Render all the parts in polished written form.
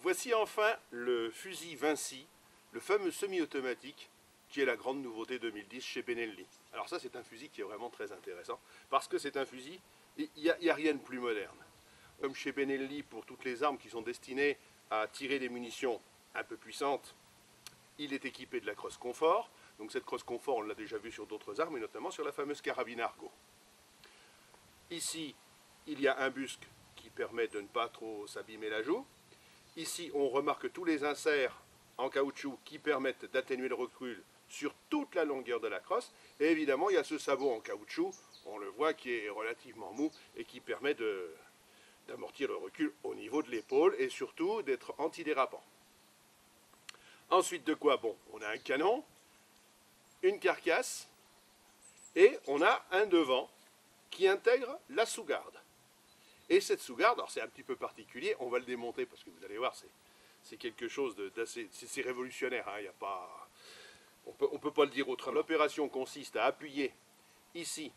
Voici enfin le fusil Vinci, le fameux semi-automatique, qui est la grande nouveauté 2010 chez Benelli. Alors ça, c'est un fusil qui est vraiment très intéressant, parce que c'est un fusil, il n'y a rien de plus moderne. Comme chez Benelli, pour toutes les armes qui sont destinées à tirer des munitions un peu puissantes, il est équipé de la crosse confort. Donc cette crosse confort, on l'a déjà vu sur d'autres armes, et notamment sur la fameuse carabine Argo. Ici, il y a un busque qui permet de ne pas trop s'abîmer la joue. Ici, on remarque tous les inserts en caoutchouc qui permettent d'atténuer le recul sur toute la longueur de la crosse. Et évidemment, il y a ce sabot en caoutchouc, on le voit, qui est relativement mou et qui permet d'amortir le recul au niveau de l'épaule et surtout d'être antidérapant. Ensuite de quoi? Bon, on a un canon, une carcasse et on a un devant qui intègre la sous-garde. Et cette sous-garde, alors c'est un petit peu particulier, on va le démonter parce que vous allez voir, c'est quelque chose d'assez, c'est révolutionnaire, hein, y a pas, on peut pas le dire autrement. L'opération consiste à appuyer ici,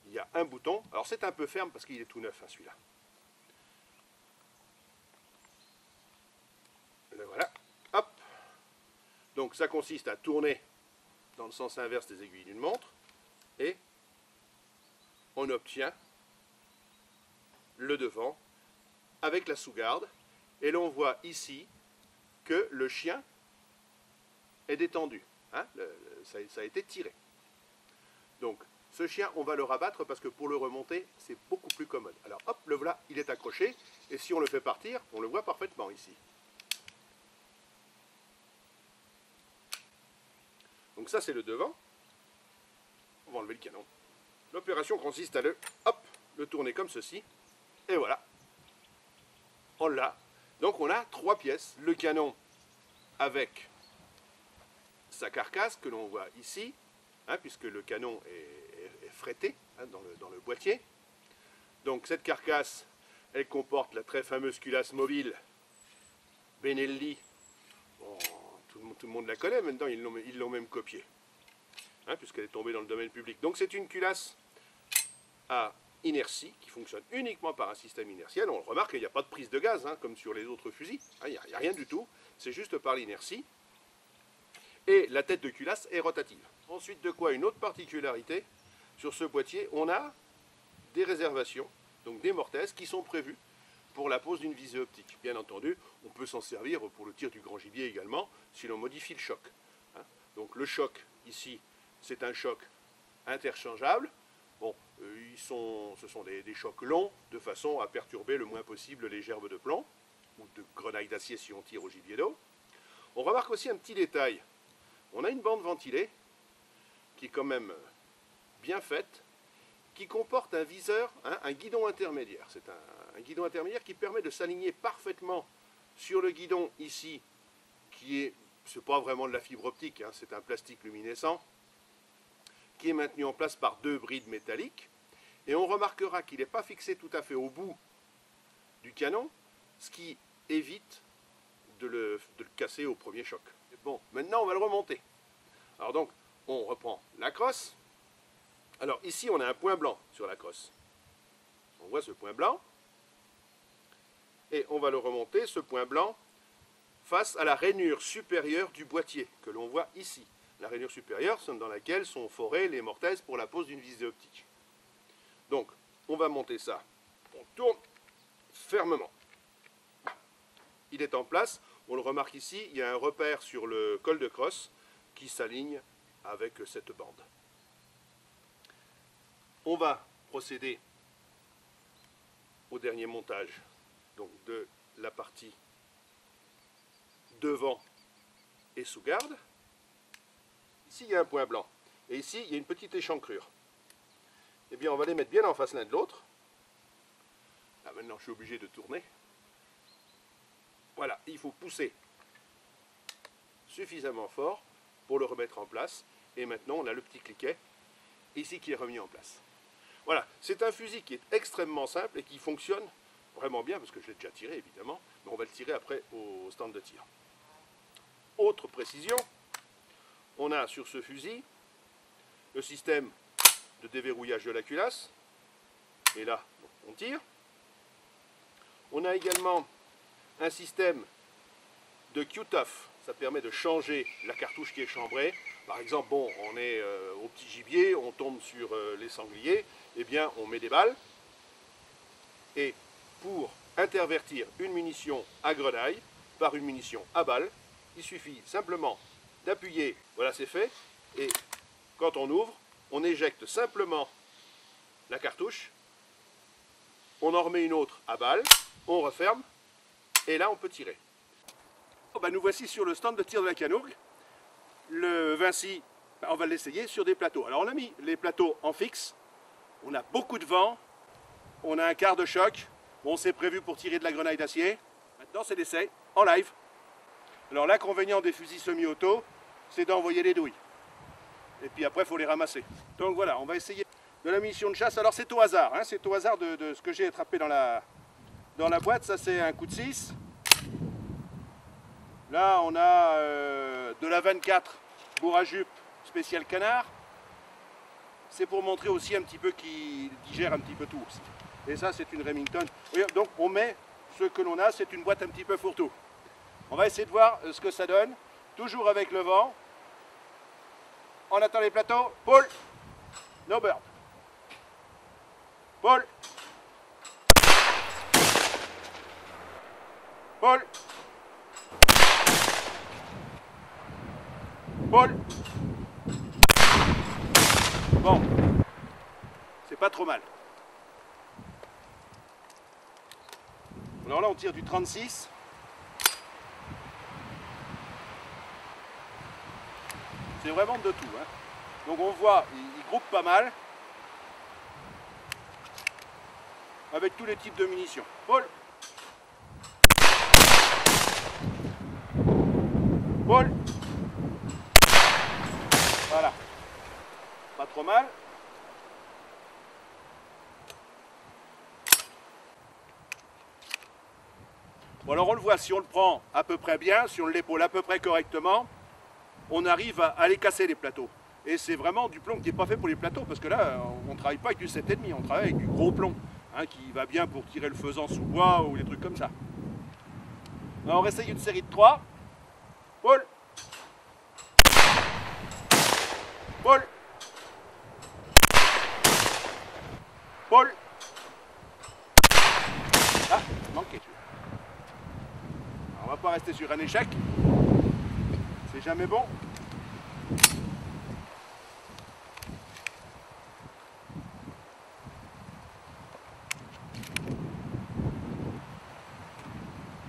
il y a un bouton, alors c'est un peu ferme parce qu'il est tout neuf, hein, celui-là. Le voilà, hop. Donc ça consiste à tourner dans le sens inverse des aiguilles d'une montre et on obtient le devant avec la sous-garde et l'on voit ici que le chien est détendu, hein, ça a été tiré. Donc ce chien, on va le rabattre parce que pour le remonter, c'est beaucoup plus commode. Alors hop, le voilà, il est accroché et si on le fait partir, on le voit parfaitement ici. Donc ça c'est le devant. On va enlever le canon. L'opération consiste à le tourner comme ceci. Et voilà. On l'a. Donc on a trois pièces. Le canon avec sa carcasse que l'on voit ici, hein, puisque le canon est fretté, hein, dans le boîtier. Donc cette carcasse, elle comporte la très fameuse culasse mobile Benelli. Bon, tout le monde la connaît maintenant, ils l'ont même copiée, hein, puisqu'elle est tombée dans le domaine public. Donc c'est une culasse à inertie qui fonctionne uniquement par un système inertiel. On le remarque, il n'y a pas de prise de gaz, hein, comme sur les autres fusils. Il n'y a rien du tout, c'est juste par l'inertie. Et la tête de culasse est rotative. Ensuite de quoi, une autre particularité, sur ce boîtier, on a des réservations, donc des mortaises qui sont prévues pour la pose d'une visée optique. Bien entendu, on peut s'en servir pour le tir du grand gibier également, si l'on modifie le choc. Hein. Donc le choc, ici, c'est un choc interchangeable. Bon, ce sont des chocs longs, de façon à perturber le moins possible les gerbes de plomb, ou de grenailles d'acier si on tire au gibier d'eau. On remarque aussi un petit détail. On a une bande ventilée, qui est quand même bien faite, qui comporte un viseur, hein, un guidon intermédiaire. C'est un guidon intermédiaire qui permet de s'aligner parfaitement sur le guidon ici, qui est, c'est pas vraiment de la fibre optique, hein, c'est un plastique luminescent, qui est maintenu en place par deux brides métalliques. Et on remarquera qu'il n'est pas fixé tout à fait au bout du canon, ce qui évite de le casser au premier choc. Bon, maintenant on va le remonter. Alors donc, on reprend la crosse. Alors ici, on a un point blanc sur la crosse. On voit ce point blanc. Et on va le remonter, ce point blanc, face à la rainure supérieure du boîtier, que l'on voit ici. La rainure supérieure, dans laquelle sont forées les mortaises pour la pose d'une visée optique. Donc, on va monter ça. On tourne fermement. Il est en place. On le remarque ici, il y a un repère sur le col de crosse qui s'aligne avec cette bande. On va procéder au dernier montage, donc de la partie devant et sous garde. Ici, il y a un point blanc. Et ici, il y a une petite échancrure. Eh bien, on va les mettre bien en face l'un de l'autre. Là, maintenant, je suis obligé de tourner. Voilà, il faut pousser suffisamment fort pour le remettre en place. Et maintenant, on a le petit cliquet ici qui est remis en place. Voilà, c'est un fusil qui est extrêmement simple et qui fonctionne vraiment bien, parce que je l'ai déjà tiré, évidemment. Mais on va le tirer après au stand de tir. Autre précision, on a sur ce fusil le système de déverrouillage de la culasse. Et là, on tire. On a également un système de Q-Tough. Ça permet de changer la cartouche qui est chambrée. Par exemple, bon, on est au petit gibier, on tombe sur les sangliers, eh bien on met des balles. Et pour intervertir une munition à grenaille par une munition à balles, il suffit simplement d'appuyer, voilà c'est fait, et quand on ouvre, on éjecte simplement la cartouche, on en remet une autre à balles, on referme, et là on peut tirer. Oh ben nous voici sur le stand de tir de la Canourgue. Le Vinci, on va l'essayer sur des plateaux. Alors on a mis les plateaux en fixe, on a beaucoup de vent, on a un quart de choc, bon c'est prévu pour tirer de la grenaille d'acier. Maintenant c'est l'essai en live. Alors l'inconvénient des fusils semi-auto, c'est d'envoyer les douilles. Et puis après il faut les ramasser. Donc voilà, on va essayer de la munition de chasse. Alors c'est au hasard, hein, c'est au hasard de ce que j'ai attrapé dans la boîte. Ça c'est un coup de 6. Là on a de la 24 bourre à jupe spécial canard. C'est pour montrer aussi un petit peu qu'il digère un petit peu tout aussi. Et ça c'est une Remington. Donc on met ce que l'on a, c'est une boîte un petit peu fourre-tout. On va essayer de voir ce que ça donne. Toujours avec le vent. On attend les plateaux. Paul. No bird. Paul. Paul. Paul. Bon. C'est pas trop mal. Alors là on tire du 36. C'est vraiment de tout. Hein. Donc on voit, il groupe pas mal. Avec tous les types de munitions. Paul. Paul. Voilà. Pas trop mal. Bon alors on le voit, si on le prend à peu près bien, si on l'épaule à peu près correctement, on arrive à les casser les plateaux. Et c'est vraiment du plomb qui n'est pas fait pour les plateaux, parce que là, on ne travaille pas avec du 7,5, on travaille avec du gros plomb, hein, qui va bien pour tirer le faisan sous bois ou des trucs comme ça. Alors on essaye une série de 3. Paul. Paul. Paul. Ah, manqué. Alors, on va pas rester sur un échec. C'est jamais bon.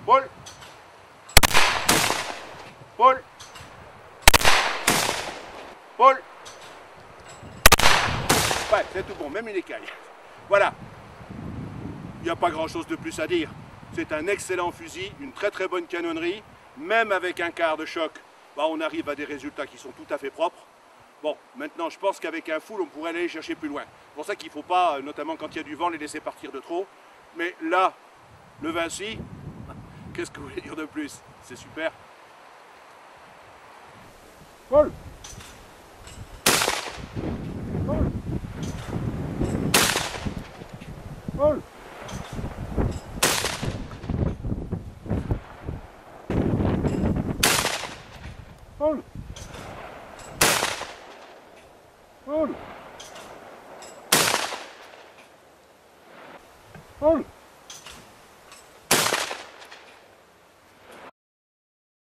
Paul. Paul. Paul. Ouais, c'est tout bon, même une écaille. Voilà. Il n'y a pas grand chose de plus à dire. C'est un excellent fusil, une très très bonne canonnerie. Même avec un quart de choc, bah, on arrive à des résultats qui sont tout à fait propres. Bon, maintenant je pense qu'avec un full, on pourrait aller chercher plus loin. C'est pour ça qu'il ne faut pas, notamment quand il y a du vent, les laisser partir de trop. Mais là, le Vinci, qu'est-ce que vous voulez dire de plus? C'est super. Paul. Paul. Paul.